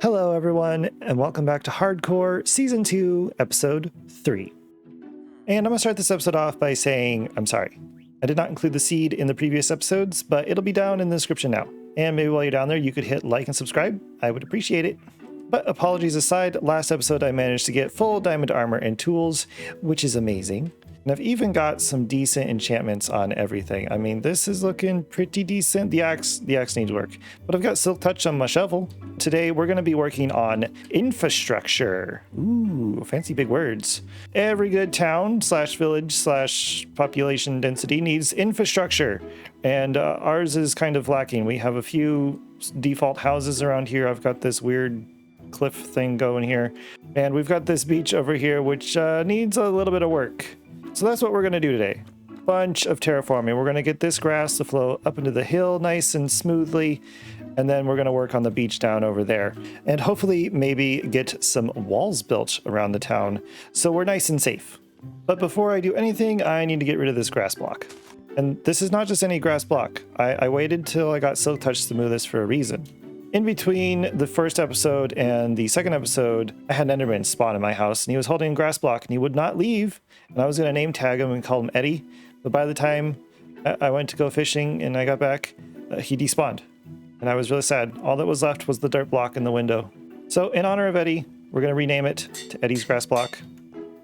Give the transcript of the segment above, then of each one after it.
Hello, everyone, and welcome back to Hardcore Season 2, Episode 3. And I'm going to start this episode off by saying I'm sorry. I did not include the seed in the previous episodes, but it'll be down in the description now. And maybe while you're down there, you could hit like and subscribe. I would appreciate it. But apologies aside, last episode I managed to get full diamond armor and tools, which is amazing. And I've even got some decent enchantments on everything. I mean, this is looking pretty decent. The axe needs work, but I've got silk touch on my shovel. Today we're going to be working on infrastructure. Ooh, fancy big words. Every good town slash village slash population density needs infrastructure, and ours is kind of lacking. We have a few default houses around here. I've got this weird cliff thing going here, and we've got this beach over here which needs a little bit of work. So that's what we're going to do today. Bunch of terraforming. We're going to get this grass to flow up into the hill nice and smoothly, and then we're going to work on the beach down over there, and hopefully maybe get some walls built around the town so we're nice and safe. But before I do anything, I need to get rid of this grass block. And this is not just any grass block. I waited till I got silk touch to move this for a reason. In between the first episode and the second episode, I had an Enderman spawn in my house, and he was holding a grass block, and he would not leave. And I was going to name tag him and call him Eddie. But by the time I went to go fishing and I got back, he despawned. And I was really sad. All that was left was the dirt block in the window. So in honor of Eddie, we're going to rename it to Eddie's grass block.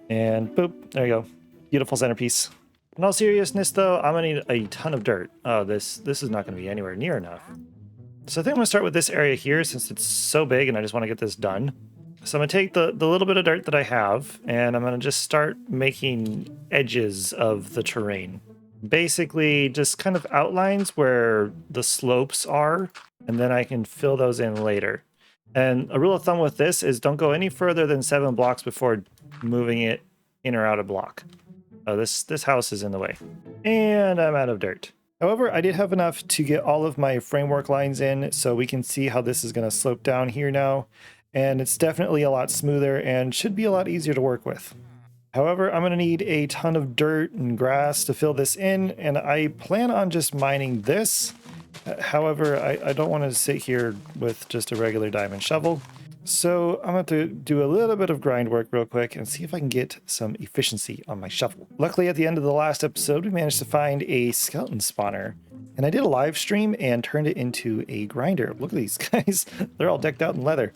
And boop, there you go. Beautiful centerpiece. In all seriousness, though, I'm going to need a ton of dirt. Oh, this is not going to be anywhere near enough. So I think I'm going to start with this area here since it's so big and I just want to get this done. So I'm going to take the little bit of dirt that I have, and I'm going to just start making edges of the terrain. Basically just kind of outlines where the slopes are, and then I can fill those in later. And a rule of thumb with this is don't go any further than 7 blocks before moving it in or out of block. Oh, this house is in the way. And I'm out of dirt. However, I did have enough to get all of my framework lines in, so we can see how this is going to slope down here now. And it's definitely a lot smoother and should be a lot easier to work with. However, I'm going to need a ton of dirt and grass to fill this in, and I plan on just mining this. However, I don't want to sit here with just a regular diamond shovel. So I'm going to do a little bit of grind work real quick and see if I can get some efficiency on my shovel. Luckily, at the end of the last episode, we managed to find a skeleton spawner. And I did a live stream and turned it into a grinder. Look at these guys. They're all decked out in leather.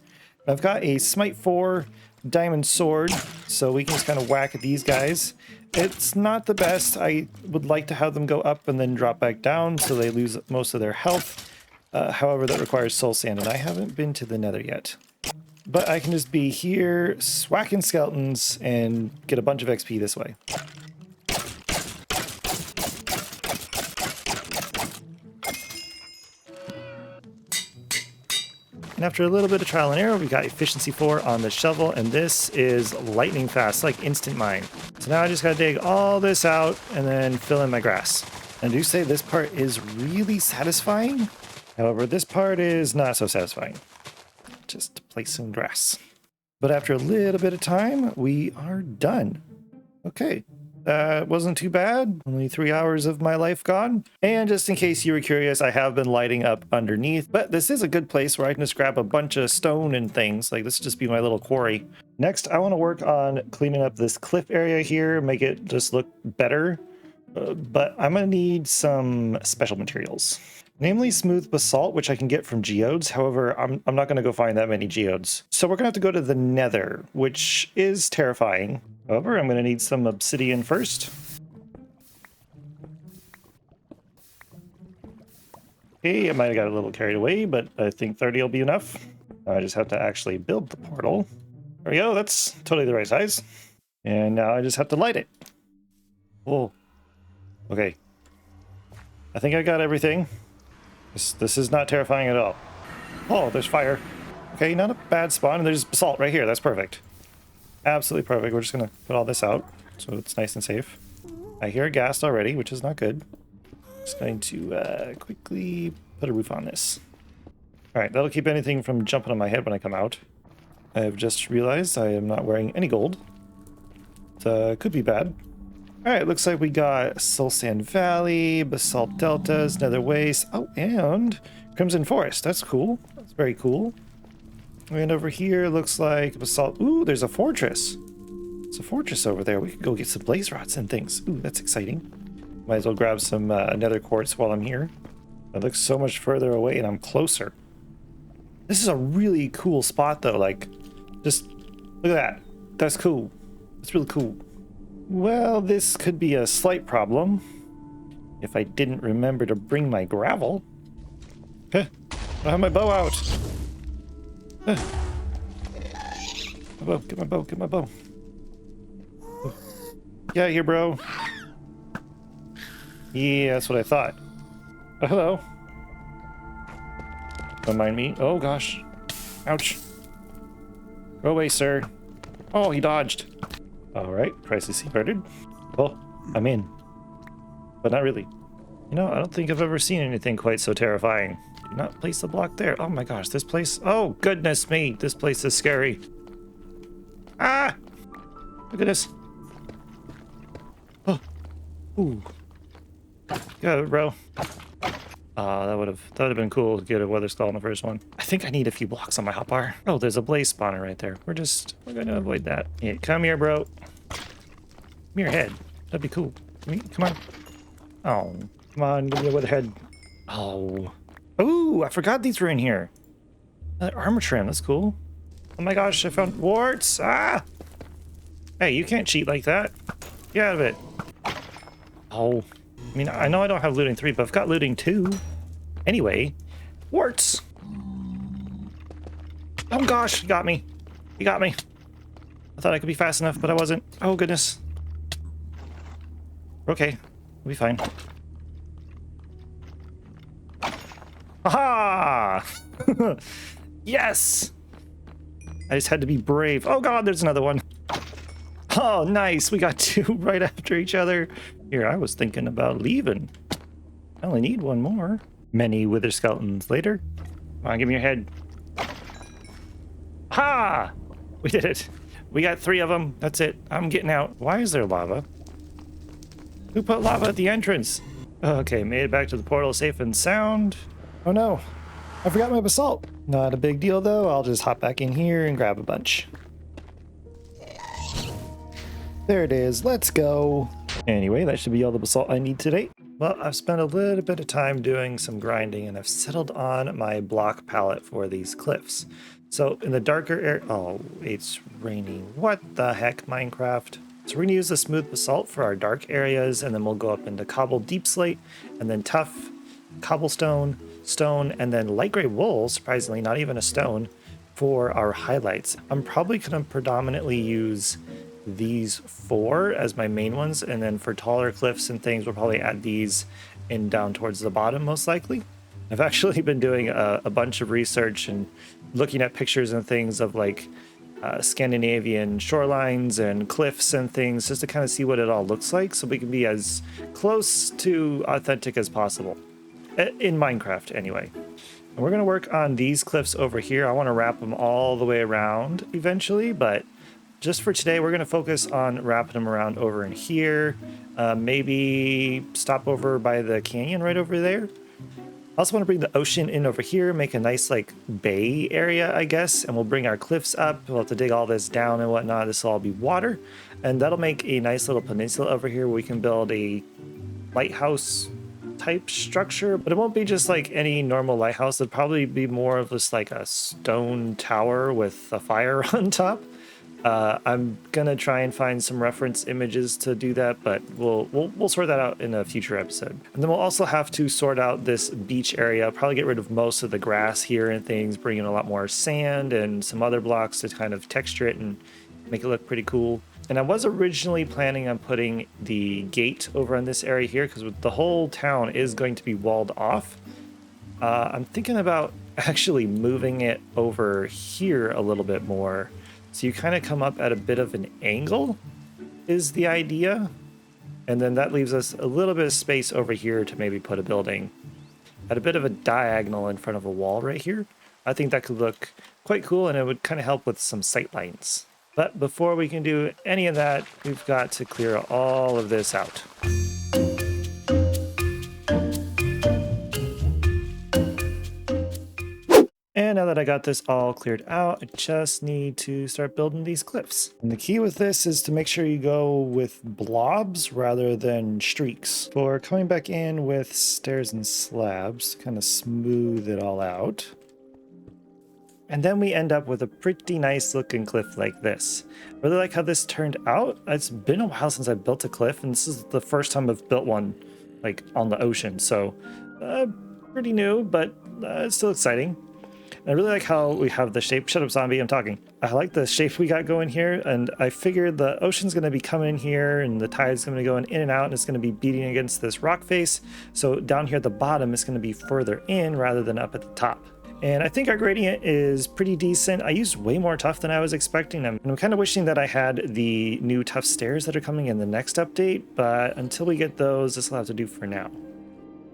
I've got a Smite 4 diamond sword, so we can just kind of whack at these guys. It's not the best. I would like to have them go up and then drop back down so they lose most of their health. However, that requires soul sand, and I haven't been to the nether yet. But I can just be here, swacking skeletons, and get a bunch of XP this way. And after a little bit of trial and error, we got efficiency 4 on the shovel, and this is lightning fast, like instant mine. So now I just gotta dig all this out and then fill in my grass. And I do say this part is really satisfying. However, this part is not so satisfying. Just place some grass. But after a little bit of time, we are done. Okay, that wasn't too bad. Only 3 hours of my life gone. And just in case you were curious, I have been lighting up underneath, but this is a good place where I can just grab a bunch of stone and things. Like, this will just be my little quarry. Next, I want to work on cleaning up this cliff area here, make it just look better. But I'm going to need some special materials. Namely smooth basalt, which I can get from geodes. However, I'm not going to go find that many geodes. So we're going to have to go to the nether, which is terrifying. However, I'm going to need some obsidian first. Okay, I might have got a little carried away, but I think 30 will be enough. I just have to actually build the portal. There we go, that's totally the right size. And now I just have to light it. Oh, okay. I think I got everything. This is not terrifying at all. Oh, there's fire. Okay, not a bad spawn. And there's basalt right here. That's perfect. Absolutely perfect. We're just going to put all this out so it's nice and safe. I hear a ghast already, which is not good. Just going to quickly put a roof on this. All right, that'll keep anything from jumping on my head when I come out. I've just realized I am not wearing any gold. It could be bad. All right, looks like we got Soul Sand Valley, Basalt Deltas, Nether Waste. Oh, and Crimson Forest. That's cool. That's very cool. And over here looks like basalt. Ooh, there's a fortress. There's a fortress over there. We could go get some blaze rods and things. Ooh, that's exciting. Might as well grab some nether quartz while I'm here. It looks so much further away and I'm closer. This is a really cool spot though. Like, just look at that. That's cool. That's really cool. Well, this could be a slight problem if I didn't remember to bring my gravel. Huh. I have my bow out. My bow, get my bow, get my bow. Get out of here, bro. Yeah, that's what I thought. Oh, hello. Don't mind me. Oh, gosh. Ouch. Go away, sir. Oh, he dodged. All right, crisis averted. Well, I'm in. But not really. You know, I don't think I've ever seen anything quite so terrifying. Do not place the block there. Oh my gosh, this place. Oh, goodness me. This place is scary. Ah! Look at this. Oh. Ooh. Got it, bro. That would have been cool to get a weather skull in the first one. I think I need a few blocks on my hotbar. Oh, there's a blaze spawner right there. We're gonna avoid that. Yeah, come here, bro. Come here, head. That'd be cool. Come on. Oh, come on, give me a weatherhead. Oh. Ooh, I forgot these were in here. Armor trim, that's cool. Oh my gosh, I found warts. Ah! Hey, you can't cheat like that. Get out of it. Oh. I mean, I know I don't have looting 3, but I've got looting 2. Anyway, warts. Oh gosh, he got me. He got me. I thought I could be fast enough, but I wasn't. Oh goodness. Okay, we'll be fine. Aha! Yes! I just had to be brave. Oh god, there's another one. Oh, nice. We got 2 right after each other. Here, I was thinking about leaving. I only need 1 more. Many wither skeletons later. Come on, give me your head. Ha! We did it. We got 3 of them. That's it. I'm getting out. Why is there lava? Who put lava at the entrance? Okay, made it back to the portal safe and sound. Oh no, I forgot my basalt. Not a big deal though. I'll just hop back in here and grab a bunch. There it is. Let's go. Anyway, that should be all the basalt I need today. Well, I've spent a little bit of time doing some grinding and I've settled on my block palette for these cliffs. So in the darker area, oh, it's raining. What the heck, Minecraft? So we're gonna use the smooth basalt for our dark areas and then we'll go up into cobble deep slate and then tough, cobblestone, stone, and then light gray wool, surprisingly, not even a stone, for our highlights. I'm probably gonna predominantly use these 4 as my main ones, and then for taller cliffs and things we'll probably add these in down towards the bottom most likely. I've actually been doing a bunch of research and looking at pictures and things of like Scandinavian shorelines and cliffs and things just to kind of see what it all looks like so we can be as close to authentic as possible in Minecraft anyway. And we're going to work on these cliffs over here. I want to wrap them all the way around eventually, but just for today, we're going to focus on wrapping them around over in here. Maybe stop over by the canyon right over there. I also want to bring the ocean in over here, make a nice like bay area, I guess, and we'll bring our cliffs up. We'll have to dig all this down and whatnot. This will all be water, and that'll make a nice little peninsula over here where we can build a lighthouse type structure, but it won't be just like any normal lighthouse. It'll probably be more of just like a stone tower with a fire on top. I'm gonna try and find some reference images to do that, but we'll sort that out in a future episode. And then we'll also have to sort out this beach area, probably get rid of most of the grass here and things, bring in a lot more sand and some other blocks to kind of texture it and make it look pretty cool. And I was originally planning on putting the gate over in this area here because the whole town is going to be walled off. I'm thinking about actually moving it over here a little bit more. So you kind of come up at a bit of an angle is the idea. And then that leaves us a little bit of space over here to maybe put a building at a bit of a diagonal in front of a wall right here. I think that could look quite cool and it would kind of help with some sight lines. But before we can do any of that, we've got to clear all of this out. And now that I got this all cleared out, I just need to start building these cliffs. And the key with this is to make sure you go with blobs rather than streaks. For coming back in with stairs and slabs, kind of smooth it all out. And then we end up with a pretty nice looking cliff like this. I really like how this turned out. It's been a while since I built a cliff, and this is the first time I've built one like on the ocean. So pretty new, but it's still exciting. And I really like how we have the shape. Shut up, zombie, I'm talking. I like the shape we got going here, and I figured the ocean's going to be coming in here and the tide's going to be going in and out, and it's going to be beating against this rock face. So down here at the bottom, it's going to be further in rather than up at the top. And I think our gradient is pretty decent. I used way more tuff than I was expecting. And I'm kind of wishing that I had the new tuff stairs that are coming in the next update, but until we get those, this will have to do for now.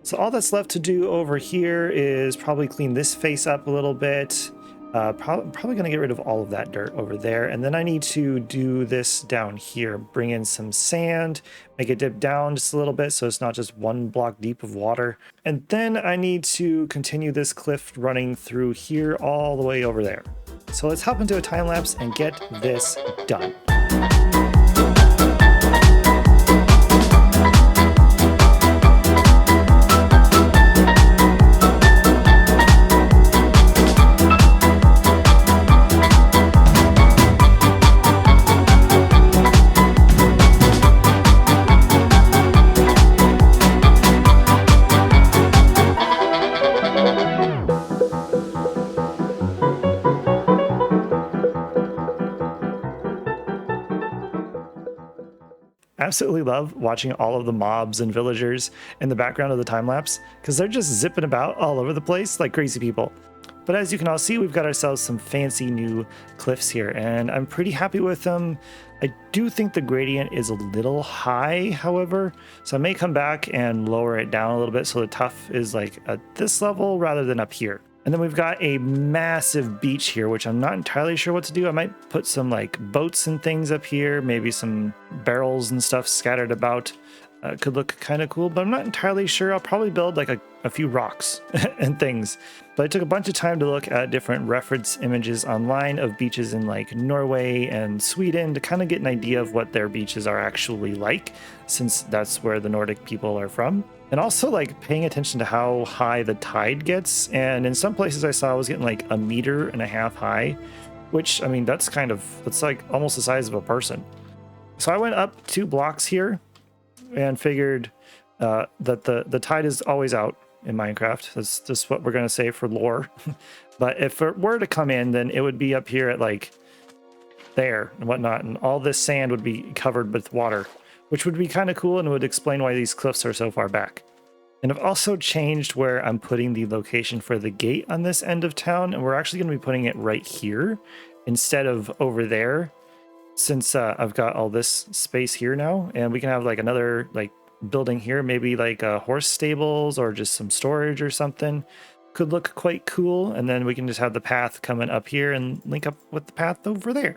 So all that's left to do over here is probably clean this face up a little bit. Probably going to get rid of all of that dirt over there. And then I need to do this down here, bring in some sand, make it dip down just a little bit so it's not just one block deep of water. And then I need to continue this cliff running through here all the way over there. So let's hop into a time lapse and get this done. Absolutely love watching all of the mobs and villagers in the background of the time lapse because they're just zipping about all over the place like crazy people. But as you can all see, we've got ourselves some fancy new cliffs here, and I'm pretty happy with them. I do think the gradient is a little high, however, so I may come back and lower it down a little bit so the tuff is like at this level rather than up here. And then we've got a massive beach here, which I'm not entirely sure what to do. I might put some like boats and things up here, maybe some barrels and stuff scattered about. Could look kind of cool, but I'm not entirely sure. I'll probably build like a few rocks and things. But I took a bunch of time to look at different reference images online of beaches in like Norway and Sweden to kind of get an idea of what their beaches are actually like, since that's where the Nordic people are from. And also like paying attention to how high the tide gets. And in some places I saw it was getting like 1.5 meters high, which, I mean, that's like almost the size of a person. So I went up 2 blocks here and figured that the tide is always out in Minecraft. That's just what we're going to say for lore. But if it were to come in, then it would be up here at like there and whatnot. And all this sand would be covered with water, which would be kind of cool and would explain why these cliffs are so far back. And I've also changed where I'm putting the location for the gate on this end of town, and we're actually going to be putting it right here instead of over there, since I've got all this space here now, and we can have like another like building here, maybe like horse stables or just some storage or something. Could look quite cool, and then we can just have the path coming up here and link up with the path over there.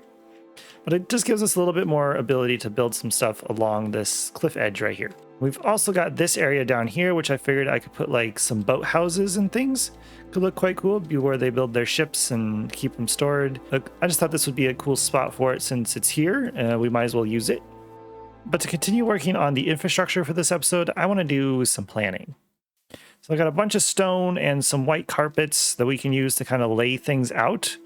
But it just gives us a little bit more ability to build some stuff along this cliff edge right here. We've also got this area down here, which I figured I could put like some boat houses and things. Could look quite cool, be where they build their ships and keep them stored. Look, I just thought this would be a cool spot for it since it's here, and we might as well use it. But to continue working on the infrastructure for this episode, I want to do some planning. So I got a bunch of stone and some white carpets that we can use to kind of lay things out.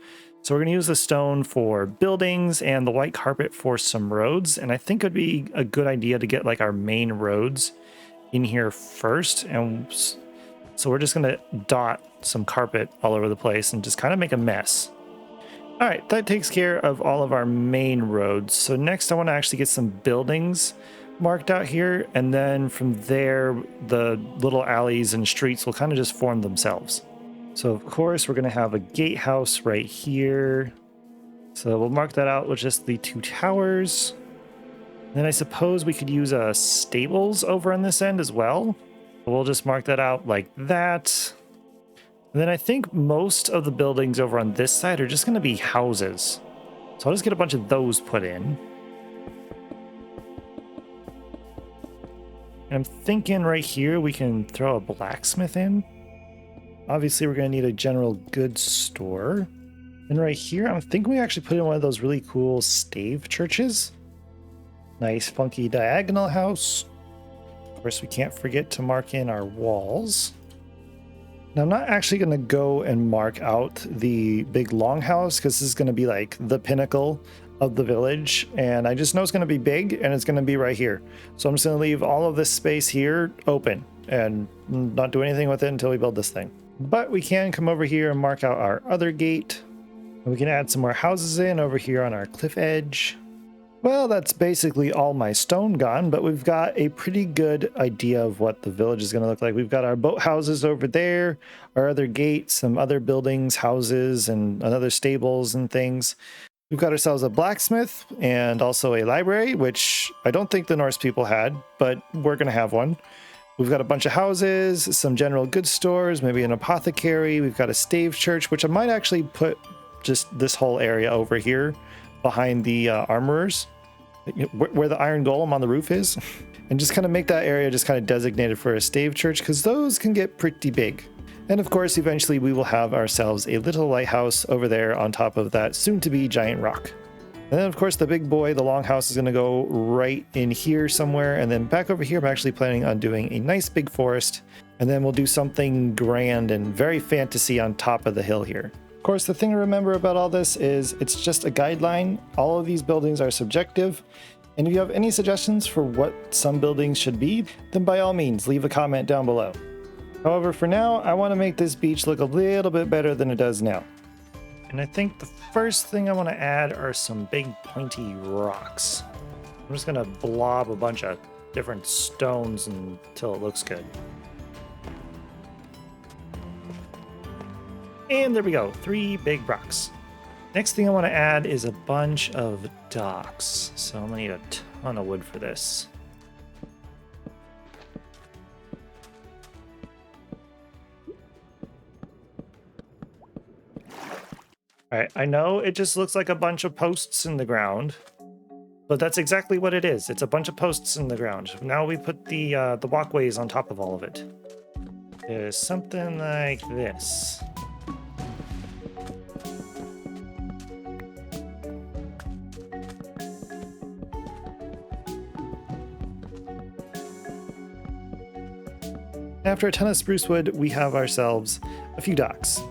So we're going to use the stone for buildings and the white carpet for some roads. And I think it would be a good idea to get like our main roads in here first. And so we're just going to dot some carpet all over the place and just kind of make a mess. All right, that takes care of all of our main roads. So next I want to actually get some buildings marked out here. And then from there, the little alleys and streets will kind of just form themselves. So of course, we're going to have a gatehouse right here. So we'll mark that out with just the 2 towers. And then I suppose we could use stables over on this end as well. We'll just mark that out like that. And then I think most of the buildings over on this side are just going to be houses. So I'll just get a bunch of those put in. And I'm thinking right here we can throw a blacksmith in. Obviously, we're going to need a general goods store. And right here, I'm thinking we actually put in one of those really cool stave churches. Nice, funky diagonal house. Of course, we can't forget to mark in our walls. Now, I'm not actually going to go and mark out the big longhouse because this is going to be like the pinnacle of the village. And I just know it's going to be big and it's going to be right here. So I'm just going to leave all of this space here open and not do anything with it until we build this thing. But we can come over here and mark out our other gate. And we can add some more houses in over here on our cliff edge. Well, that's basically all my stone gone, but we've got a pretty good idea of what the village is going to look like. We've got our boat houses over there, our other gates, some other buildings, houses, and another stables and things. We've got ourselves a blacksmith and also a library, which I don't think the Norse people had, but we're going to have one. We've got a bunch of houses, some general goods stores, maybe an apothecary. We've got a stave church, which I might actually put just this whole area over here behind the armorers, where the iron golem on the roof is, and just kind of make that area just kind of designated for a stave church because those can get pretty big. And of course, eventually we will have ourselves a little lighthouse over there on top of that soon-to-be giant rock. And then, of course, the big boy, the longhouse, is going to go right in here somewhere. And then back over here, I'm actually planning on doing a nice big forest. And then we'll do something grand and very fantasy on top of the hill here. Of course, the thing to remember about all this is it's just a guideline. All of these buildings are subjective. And if you have any suggestions for what some buildings should be, then by all means, leave a comment down below. However, for now, I want to make this beach look a little bit better than it does now. And I think the first thing I want to add are some big pointy rocks. I'm just going to blob a bunch of different stones until it looks good. And there we go, 3 big rocks. Next thing I want to add is a bunch of docks. So I'm going to need a ton of wood for this. Alright, I know it just looks like a bunch of posts in the ground, but that's exactly what it is. It's a bunch of posts in the ground. Now we put the walkways on top of all of it. There's something like this. After a ton of spruce wood, we have ourselves a few docks.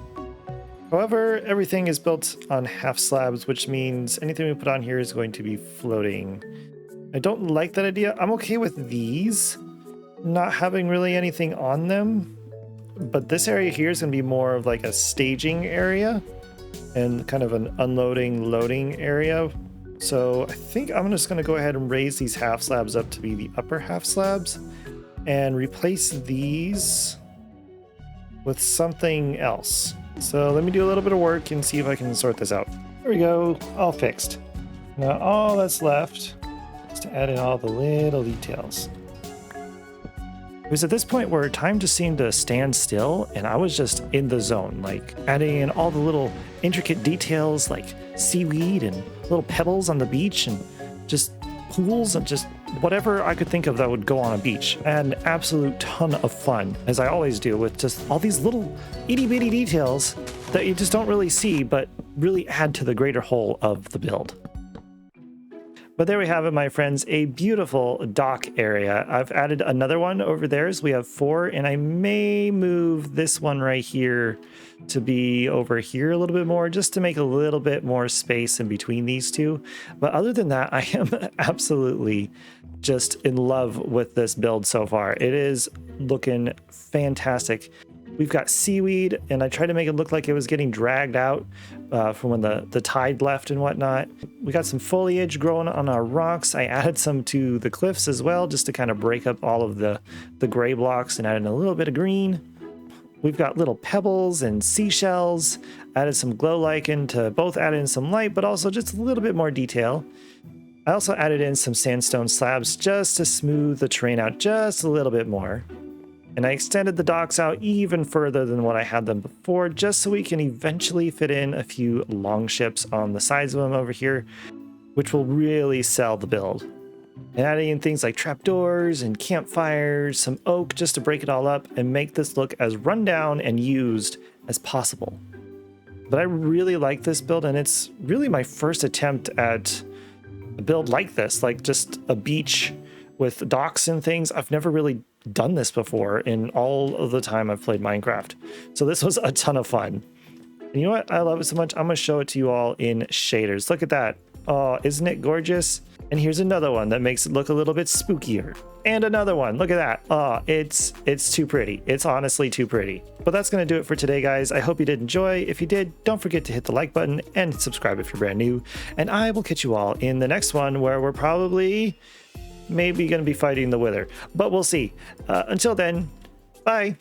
However, everything is built on half slabs, which means anything we put on here is going to be floating. I don't like that idea. I'm okay with these not having really anything on them, but this area here is going to be more of like a staging area and kind of an unloading, loading area. So I think I'm just going to go ahead and raise these half slabs up to be the upper half slabs and replace these with something else. So let me do a little bit of work and see if I can sort this out. There we go, all fixed. Now all that's left is to add in all the little details. It was at this point where time just seemed to stand still and I was just in the zone, like adding in all the little intricate details like seaweed and little pebbles on the beach and just pools and just whatever I could think of that would go on a beach. An absolute ton of fun, as I always do, with just all these little itty bitty details that you just don't really see, but really add to the greater whole of the build. But there we have it, my friends, a beautiful dock area. I've added another one over there, so we have 4, and I may move this one right here to be over here a little bit more, just to make a little bit more space in between these two. But other than that, I am absolutely just in love with this build so far. It is looking fantastic. We've got seaweed, and I tried to make it look like it was getting dragged out from when the tide left and whatnot. We got some foliage growing on our rocks. I added some to the cliffs as well, just to kind of break up all of the gray blocks and added a little bit of green. We've got little pebbles and seashells, added some glow lichen to both add in some light, but also just a little bit more detail. I also added in some sandstone slabs just to smooth the terrain out just a little bit more. And I extended the docks out even further than what I had them before, just so we can eventually fit in a few long ships on the sides of them over here, which will really sell the build. and adding in things like trapdoors and campfires, some oak just to break it all up and make this look as rundown and used as possible. But I really like this build, and it's really my first attempt at a build like this, like just a beach with docks and things. I've never really done this before in all of the time I've played Minecraft. So this was a ton of fun. And you know what? I love it so much. I'm going to show it to you all in shaders. Look at that. Oh, isn't it gorgeous? And here's another one that makes it look a little bit spookier. And another one. Look at that. Oh, it's too pretty. It's honestly too pretty. But that's going to do it for today, guys. I hope you did enjoy. If you did, don't forget to hit the like button and subscribe if you're brand new. And I will catch you all in the next one, where we're probably maybe going to be fighting the Wither. But we'll see. Until then, bye.